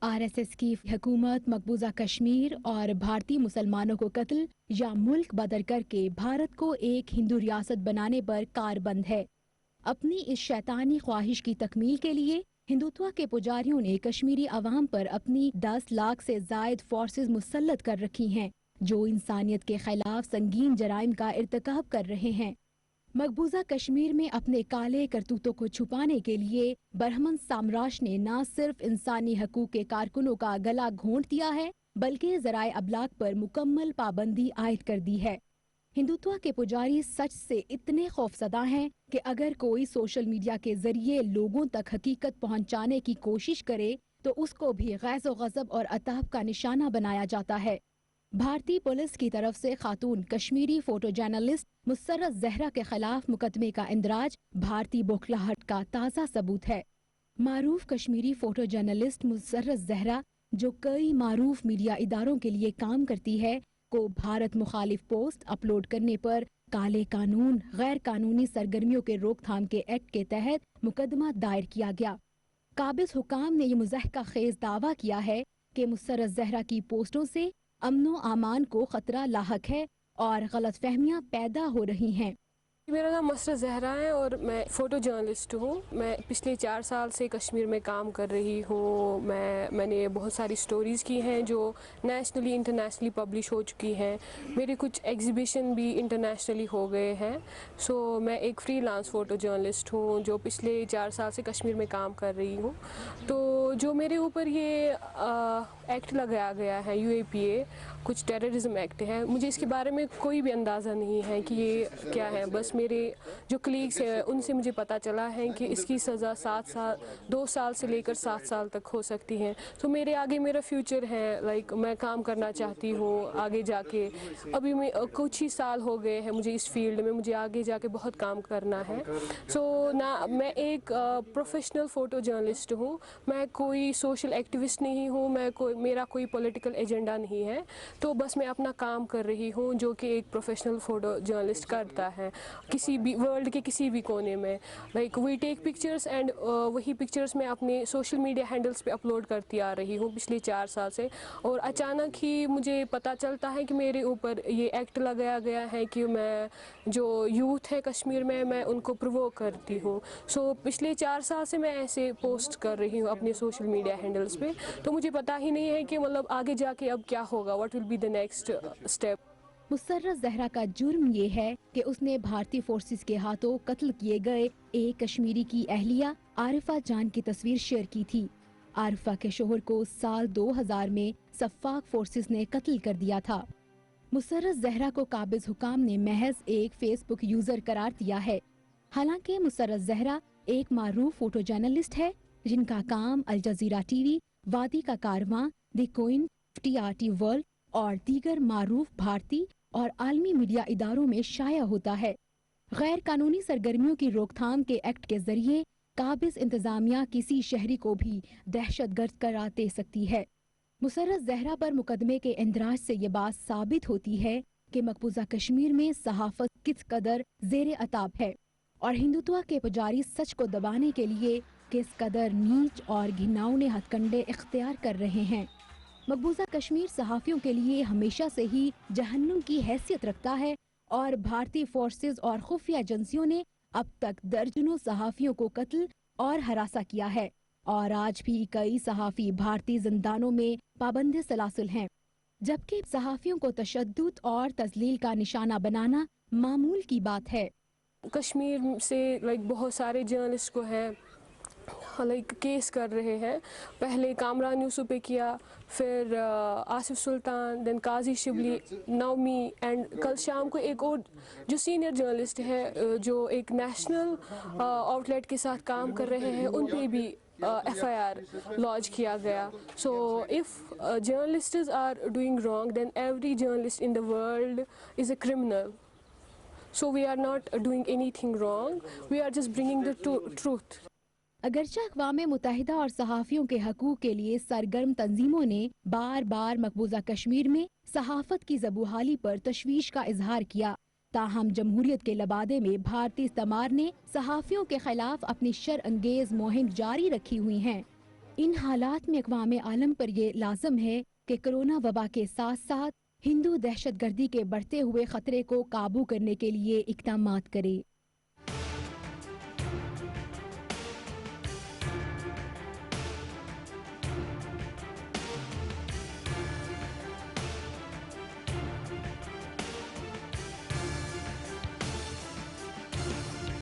RSS की हुकूमत मकबूजा कश्मीर और भारतीय मुसलमानों को कत्ल या मुल्क बदर करके भारत को एक हिंदू रियासत बनाने पर कारबंद है। अपनी इस शैतानी ख्वाहिश की तकमील के लिए हिंदुत्व के पुजारियों ने कश्मीरी अवाम पर अपनी 10 लाख से जायद फोर्सेस मुसल्लत कर रखी हैं, जो इंसानियत के खिलाफ संगीन जराइम का इर्तिकाब कर रहे हैं। मकबूजा कश्मीर में अपने काले करतूतों को छुपाने के लिए बरहमन साम्राज्य ने न सिर्फ इंसानी हकूक के कारकुनों का गला घोंट दिया है, बल्कि ज़राए अबलाग पर मुकम्मल पाबंदी आयद कर दी है। हिंदुत्व के पुजारी सच से इतने खौफजदा हैं कि अगर कोई सोशल मीडिया के जरिए लोगों तक हकीकत पहुंचाने की कोशिश करे तो उसको भी गैज़ो गज़ब और अताब का निशाना बनाया जाता है। भारतीय पुलिस की तरफ से खातून कश्मीरी फोटो जर्नलिस्ट मुसर्रत ज़हरा के खिलाफ मुकदमे का इंदराज भारतीय बौखलाहट का ताज़ा सबूत है। मारूफ कश्मीरी फोटो जर्नलिस्ट मुसर्रत ज़हरा, जो कई मारूफ मीडिया इदारों के लिए काम करती है, को भारत मुखालिफ पोस्ट अपलोड करने पर काले कानून गैर कानूनी सरगर्मियों के रोकथाम के एक्ट के तहत मुकदमा दायर किया गया। काबिज हुकाम ने ये मुज़हका खेज दावा किया है कि मुसर्रत ज़हरा की पोस्टों से अमनो आमान को खतरा लाहक है और गलतफहमियां पैदा हो रही हैं। मेरा नाम मुसर्रत ज़हरा है और मैं फ़ोटो जर्नलिस्ट हूँ। मैं पिछले 4 साल से कश्मीर में काम कर रही हूँ। मैंने बहुत सारी स्टोरीज़ की हैं जो नेशनली इंटरनेशनली पब्लिश हो चुकी हैं। मेरे कुछ एग्ज़िबिशन भी इंटरनेशनली हो गए हैं। मैं एक फ्रीलांस फ़ोटो जर्नलिस्ट हूँ जो पिछले 4 साल से कश्मीर में काम कर रही हूँ। तो जो मेरे ऊपर ये एक्ट लगाया गया है UAPA, कुछ टेररिज्म एक्ट है, मुझे इसके बारे में कोई भी अंदाज़ा नहीं है कि ये क्या है। बस मेरे जो कलीग्स हैं उनसे मुझे पता चला है कि इसकी सज़ा 2 साल से लेकर 7 साल तक हो सकती है। तो मेरे आगे मेरा फ्यूचर है, मैं काम करना चाहती हूँ आगे जाके। अभी मैं कुछ ही साल हो गए हैं मुझे इस फील्ड में, मुझे आगे जाके बहुत काम करना है। मैं एक प्रोफेशनल फ़ोटो जर्नलिस्ट हूँ, मैं कोई सोशल एक्टिविस्ट नहीं हूँ, मेरा कोई पॉलिटिकल एजेंडा नहीं है। तो बस मैं अपना काम कर रही हूँ जो कि एक प्रोफेशनल फ़ोटो जर्नलिस्ट करता है किसी भी वर्ल्ड के किसी भी कोने में। वी टेक पिक्चर्स एंड वही पिक्चर्स मैं अपने सोशल मीडिया हैंडल्स पे अपलोड करती आ रही हूँ पिछले 4 साल से। और अचानक ही मुझे पता चलता है कि मेरे ऊपर ये एक्ट लगाया गया है कि मैं जो यूथ है कश्मीर में, मैं उनको प्रोवोक करती हूँ। पिछले 4 साल से मैं ऐसे पोस्ट कर रही हूँ अपने सोशल मीडिया हैंडल्स पे। तो मुझे पता ही नहीं है कि मतलब आगे जाके अब क्या होगा, what will be the next step. Musarrat Zahra का जुर्म ये है कि उसने भारतीय फोर्सेस के हाथों कत्ल किए गए एक कश्मीरी की अहलिया आरिफा जान की तस्वीर शेयर की थी। आरिफा के शोहर को साल 2000 में सफ़ाक फोर्सेस ने कत्ल कर दिया था। मुसर्रत ज़हरा को काबिज हुकाम ने महज एक फेसबुक यूजर करार दिया है। हालांकि मुसर्रत ज़हरा एक मारूफ फोटो जर्नलिस्ट है जिनका काम अल जज़ीरा TV, वादी का कारवां, द कोइन, TRT वर्ल्ड और दीगर मारूफ भारतीय और आलमी मीडिया इदारों में शाया होता है। गैर कानूनी सरगर्मियों की रोकथाम के एक्ट के जरिए काबिज इंतजामिया किसी शहरी को भी दहशतगर्द करार दे सकती है। मुसर्रत ज़हरा पर मुकदमे के इंदराज से ये बात साबित होती है कि मकबूजा कश्मीर में सहाफत किस कदर ज़ेरे अताब है और हिंदुत्व के पुजारी सच को दबाने के लिए किस कदर नीच और घिनौने हथकंडे इख्तियार कर रहे हैं। मकबूजा कश्मीर सहाफ़ियों के लिए हमेशा से ही जहन्नुम की हैसियत रखता है और भारतीय फोर्सेस और खुफिया एजेंसियों ने अब तक दर्जनों सहाफ़ियों को कत्ल और हरासा किया है और आज भी कई सहाफ़ी भारतीय जिंदानों में पाबंद सलासिल हैं, जबकि सहाफ़ियों को तशद्दुद और तज़लील का निशाना बनाना मामूल की बात है। कश्मीर से बहुत सारे जर्नलिस्ट को हैं केस कर रहे हैं। पहले कामरान यूसुफ पे किया, फिर आसिफ सुल्तान, देन काजी शिबली, नवमी एंड कल शाम को एक और जो सीनियर जर्नलिस्ट है जो एक नेशनल आउटलेट के साथ काम कर रहे हैं, उन पे भी FIR लॉन्च किया गया। So if journalists are doing wrong then every journalist in the world is a criminal. So we are not doing anything wrong, we are just bringing the truth. अगरचे अक़वाम मुत्तहिदा और सहाफ़ियों के हकूक़ के लिए सरगर्म तंजीमों ने बार बार मकबूजा कश्मीर में सहाफ़त की ज़बूहाली पर तशवीश का इजहार किया, ताहम जमहूरियत के लबादे में भारतीय इस्तमार ने सहाफ़ियों के खिलाफ अपनी शर अंगेज मुहिम जारी रखी हुई हैं। ان حالات میں اقوام عالم پر یہ لازم ہے کہ کرونا وبا کے ساتھ ساتھ ہندو دہشت گردی کے بڑھتے ہوئے خطرے کو قابو کرنے کے لیے اقدامات کرے۔